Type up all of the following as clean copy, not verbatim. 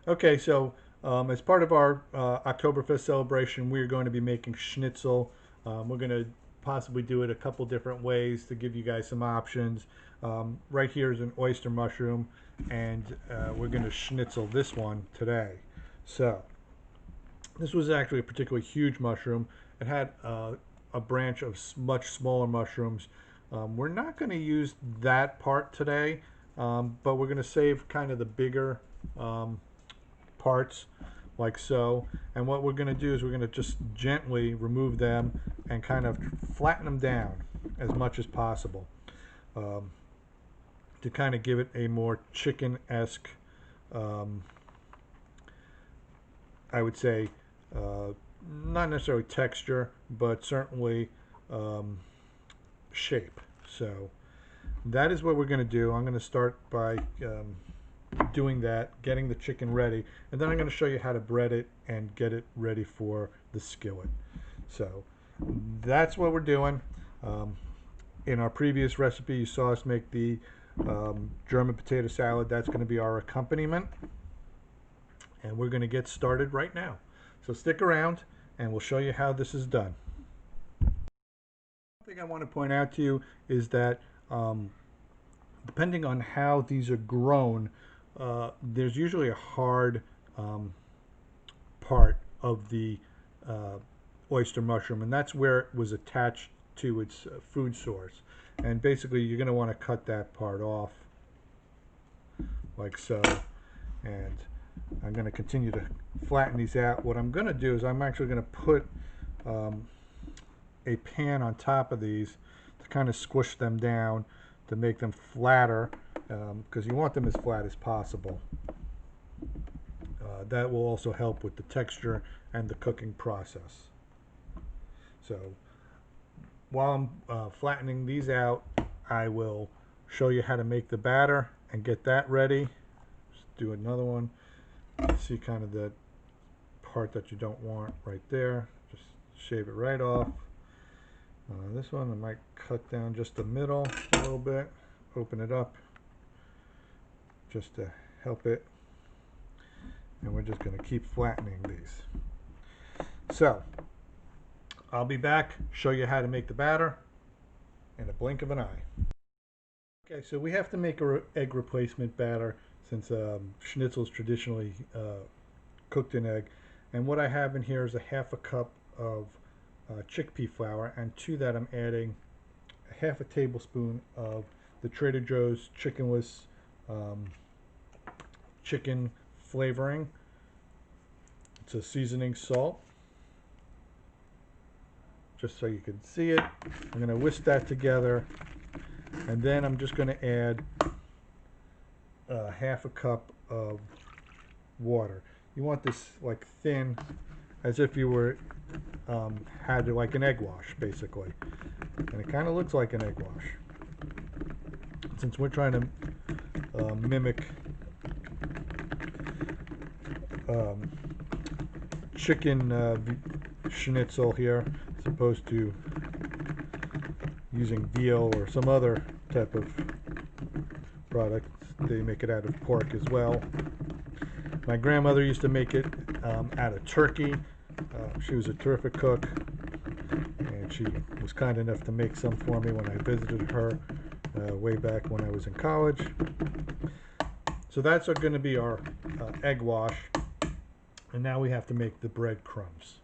Okay, so as part of our Oktoberfest celebration, we're going to be making schnitzel. We're going to possibly do it a couple different ways to give you guys some options. Right here is an oyster mushroom, and we're going to schnitzel this one today. So this was actually a particularly huge mushroom. It had a branch of much smaller mushrooms. We're not going to use that part today, but we're going to save kind of the bigger parts like so. And what we're going to do is we're going to just gently remove them and kind of flatten them down as much as possible to kind of give it a more chicken-esque, I would say, not necessarily texture, but certainly shape. So that is what we're going to do. I'm going to start by doing that, getting the chicken ready, and then I'm going to show you how to bread it and get it ready for the skillet. So that's what we're doing. In our previous recipe, you saw us make the German potato salad. That's going to be our accompaniment, and we're going to get started right now. So stick around, and we'll show you how this is done. One thing I want to point out to you is that depending on how these are grown, there's usually a hard part of the oyster mushroom, and that's where it was attached to its food source. And basically you're going to want to cut that part off like so. And I'm going to continue to flatten these out. What I'm going to do is I'm actually going to put a pan on top of these to kind of squish them down to make them flatter, because you want them as flat as possible. That will also help with the texture and the cooking process. So while I'm flattening these out, I will show you how to make the batter and get that ready. Just do another one. See kind of the part that you don't want right there. Just shave it right off. This one I might cut down just the middle a little bit. Open it up just to help it. And we're just going to keep flattening these. So I'll be back, show you how to make the batter in a blink of an eye. Okay, so we have to make an egg replacement batter since schnitzel is traditionally cooked in egg. And what I have in here is a half a cup of chickpea flour, and to that I'm adding a half a tablespoon of the Trader Joe's chickenless chicken flavoring. It's a seasoning salt, just so you can see it. I'm going to whisk that together, and then I'm just going to add half a cup of water. You want this like thin, as if you were had like an egg wash basically, and it kind of looks like an egg wash. Since we're trying to mimic chicken schnitzel here, as opposed to using veal or some other type of product. They make it out of pork as well. My grandmother used to make it out of turkey. She was a terrific cook, and she was kind enough to make some for me when I visited her way back when I was in college. So that's going to be our egg wash, and now we have to make the breadcrumbs.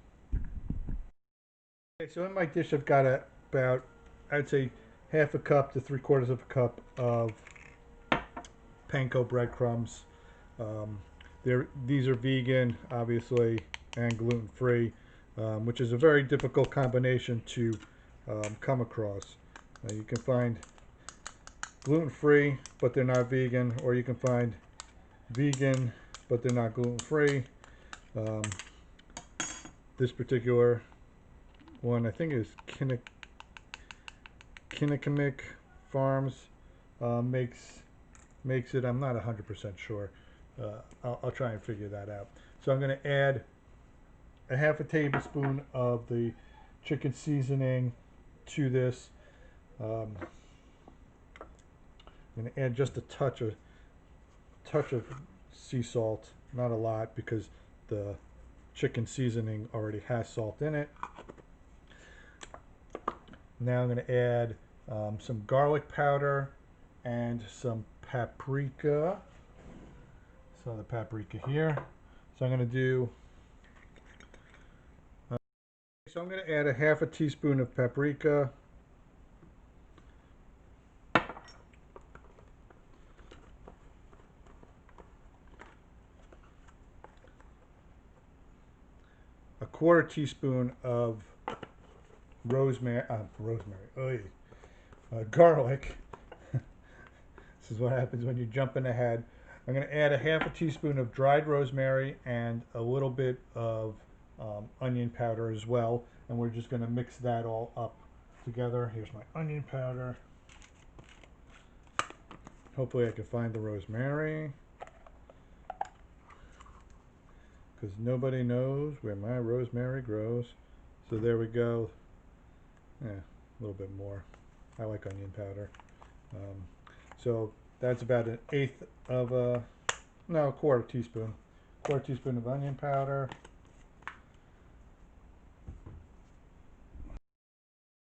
Okay, so in my dish I've got about, I'd say, half a cup to 3/4 of a cup of panko breadcrumbs. These are vegan, obviously, and gluten-free, which is a very difficult combination to come across. You can find gluten-free, but they're not vegan, or you can find vegan, but they're not gluten-free. This particular one, I think, is Kinnikinnick Farms makes it. I'm not 100% sure. I'll try and figure that out. So I'm going to add a half a tablespoon of the chicken seasoning to this. I'm going to add just a touch of sea salt, not a lot because the chicken seasoning already has salt in it. Now I'm going to add some garlic powder and some paprika. So the paprika here. So I'm going to do. So I'm going to add a half a teaspoon of paprika. A quarter teaspoon of garlic. This is what happens when you're jumping ahead. I'm going to add a half a teaspoon of dried rosemary and a little bit of onion powder as well, and we're just going to mix that all up together. Here's my onion powder. Hopefully I can find the rosemary, because nobody knows where my rosemary grows. So there we go. Yeah, a little bit more. I like onion powder. So that's about an eighth of a quarter teaspoon. Quarter teaspoon of onion powder.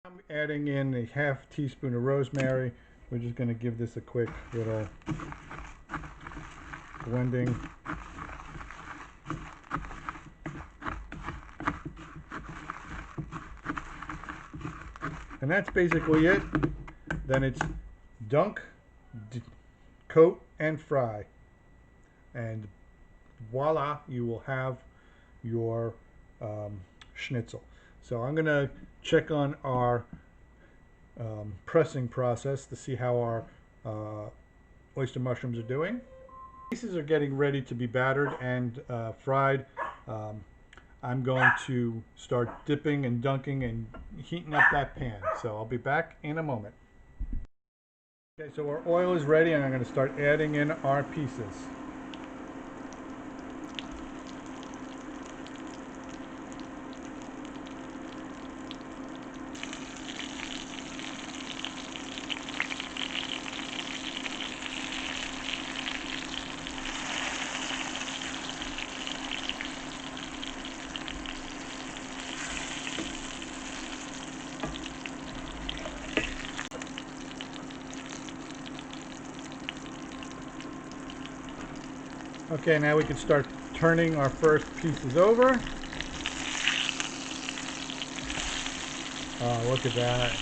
I'm adding in a half teaspoon of rosemary. We're just going to give this a quick little blending. And that's basically it. Then it's dunk, coat, and fry. And voila, you will have your schnitzel. So I'm going to check on our pressing process to see how our oyster mushrooms are doing. Pieces are getting ready to be battered and fried. I'm going to start dipping and dunking and heating up that pan. So I'll be back in a moment. Okay, so our oil is ready and I'm going to start adding in our pieces. Okay, now we can start turning our first pieces over. Oh, look at that.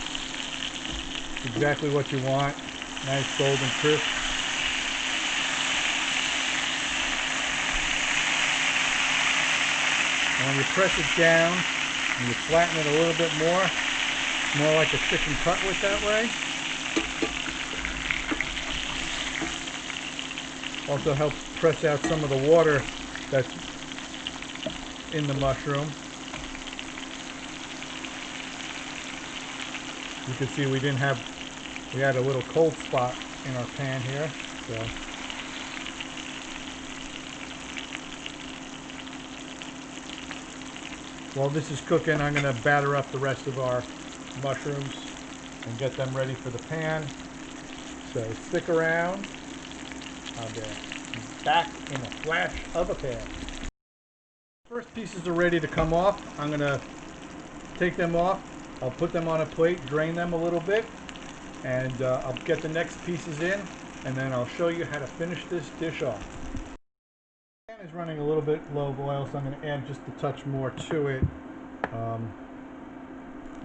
It's exactly what you want. Nice golden crisp. And when you press it down and you flatten it a little bit more, it's more like a chicken cutlet that way. Also helps press out some of the water that's in the mushroom. You can see we had a little cold spot in our pan here. So while this is cooking, I'm going to batter up the rest of our mushrooms and get them ready for the pan. So stick around. I'll be back in a flash of a pan. First pieces are ready to come off. I'm going to take them off. I'll put them on a plate, drain them a little bit, and I'll get the next pieces in, and then I'll show you how to finish this dish off. The pan is running a little bit low of oil, so I'm going to add just a touch more to it.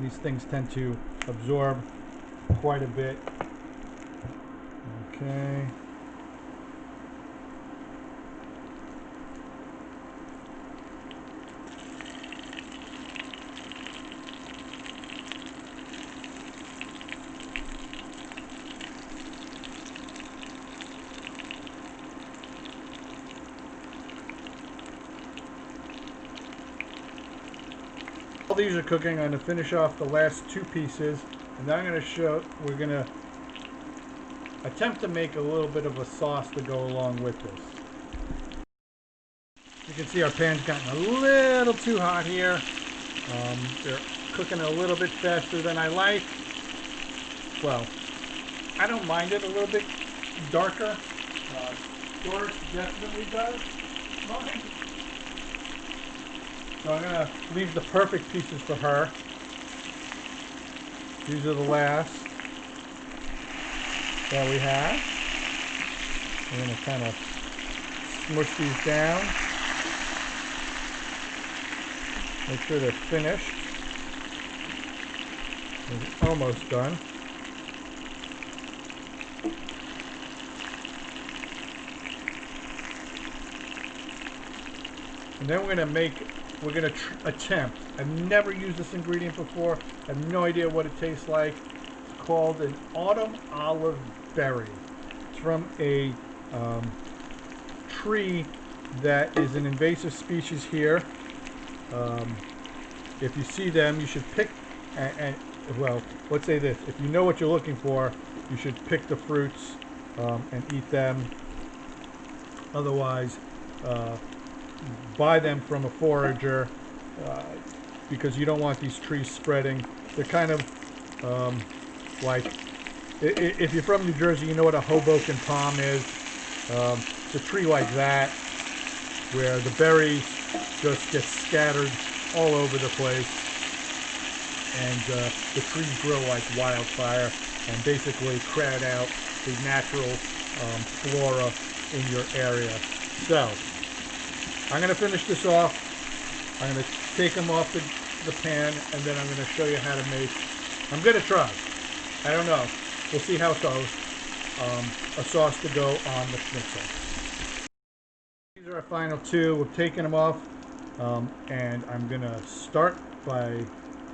These things tend to absorb quite a bit. Okay. While these are cooking, I'm going to finish off the last two pieces, and then we're going to attempt to make a little bit of a sauce to go along with this. You can see our pan's gotten a little too hot here. They're cooking a little bit faster than I like. Well, I don't mind it a little bit darker. Doris definitely does. Mine. So I'm going to leave the perfect pieces for her. These are the last that we have. We're going to kind of smush these down. Make sure they're finished. It's almost done. And then we're going to attempt. I've never used this ingredient before. I have no idea what it tastes like. It's called an autumn olive berry. It's from a tree that is an invasive species here. If you see them, you should pick, well, let's say this. If you know what you're looking for, you should pick the fruits and eat them. Otherwise, buy them from a forager because you don't want these trees spreading. They're kind of like, if you're from New Jersey, you know what a Hoboken palm is. It's a tree like that where the berries just get scattered all over the place, and the trees grow like wildfire and basically crowd out the natural flora in your area. So I'm going to finish this off. I'm going to take them off the pan, and then I'm going to show you how to make, I'm going to try, I don't know, we'll see how it goes, a sauce to go on the schnitzel. These are our final two. We've taken them off, and I'm going to start by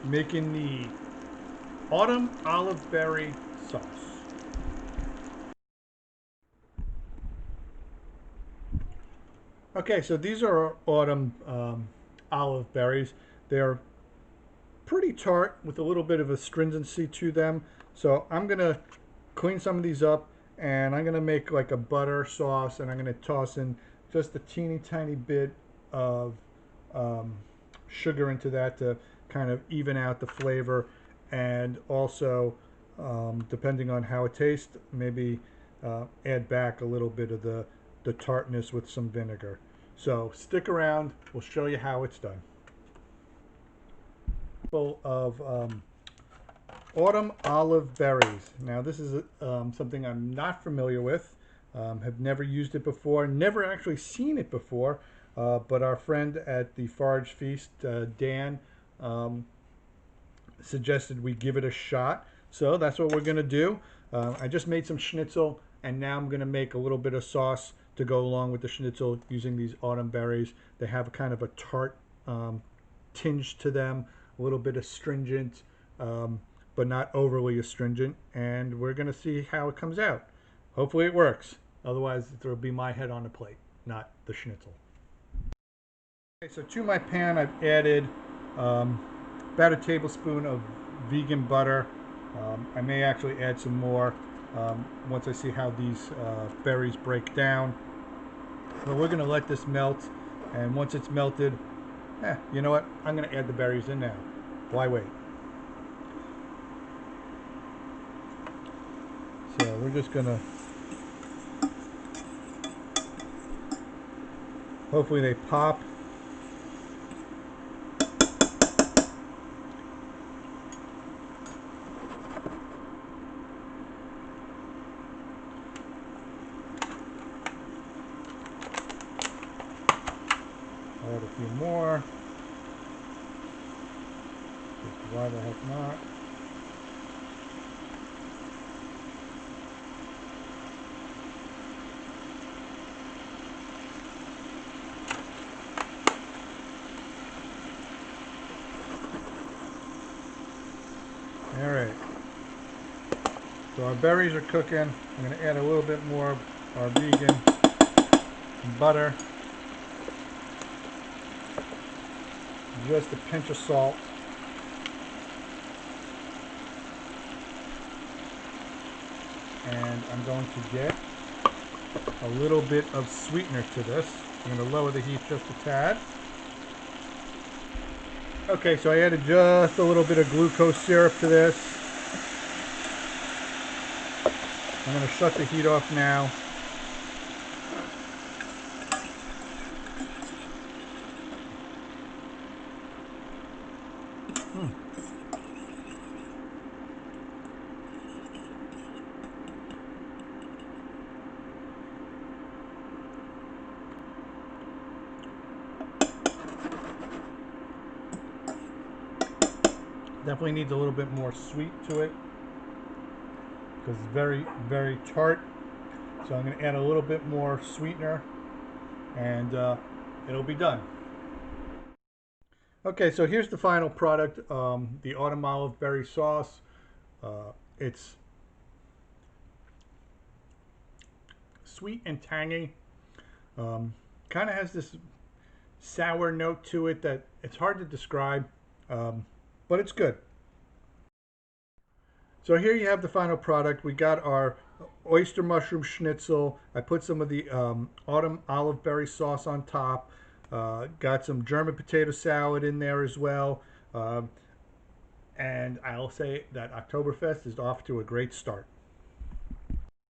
making the autumn olive berry sauce. Okay, so these are autumn olive berries. They're pretty tart with a little bit of astringency to them. So I'm going to clean some of these up, and I'm going to make like a butter sauce, and I'm going to toss in just a teeny tiny bit of sugar into that to kind of even out the flavor, and also depending on how it tastes, maybe add back a little bit of the tartness with some vinegar. So stick around, we'll show you how it's done. Full of autumn olive berries. Now this is something I'm not familiar with, have never used it before, never actually seen it before, but our friend at the Forage Feast, Dan, suggested we give it a shot. So that's what we're going to do. I just made some schnitzel, and now I'm going to make a little bit of sauce to go along with the schnitzel using these autumn berries. They have a kind of a tart tinge to them, a little bit astringent, but not overly astringent. And we're going to see how it comes out. Hopefully it works. Otherwise, it'll be my head on the plate, not the schnitzel. Okay, so to my pan, I've added about a tablespoon of vegan butter. I may actually add some more once I see how these berries break down. But we're going to let this melt, and once it's melted, you know what? I'm going to add the berries in now. Why wait? So we're just going to, hopefully they pop. Add a few more. Why the heck not? All right. So our berries are cooking. I'm going to add a little bit more of our vegan butter. Just a pinch of salt. And I'm going to get a little bit of sweetener to this. I'm going to lower the heat just a tad. Okay, so I added just a little bit of glucose syrup to this. I'm going to shut the heat off now. Mm. Definitely needs a little bit more sweet to it because it's very, very tart. So I'm going to add a little bit more sweetener and it'll be done. Okay, so here's the final product, the autumn olive berry sauce. It's sweet and tangy. Kind of has this sour note to it that it's hard to describe, but it's good. So here you have the final product. We got our oyster mushroom schnitzel. I put some of the autumn olive berry sauce on top. Got some German potato salad in there as well. And I'll say that Oktoberfest is off to a great start.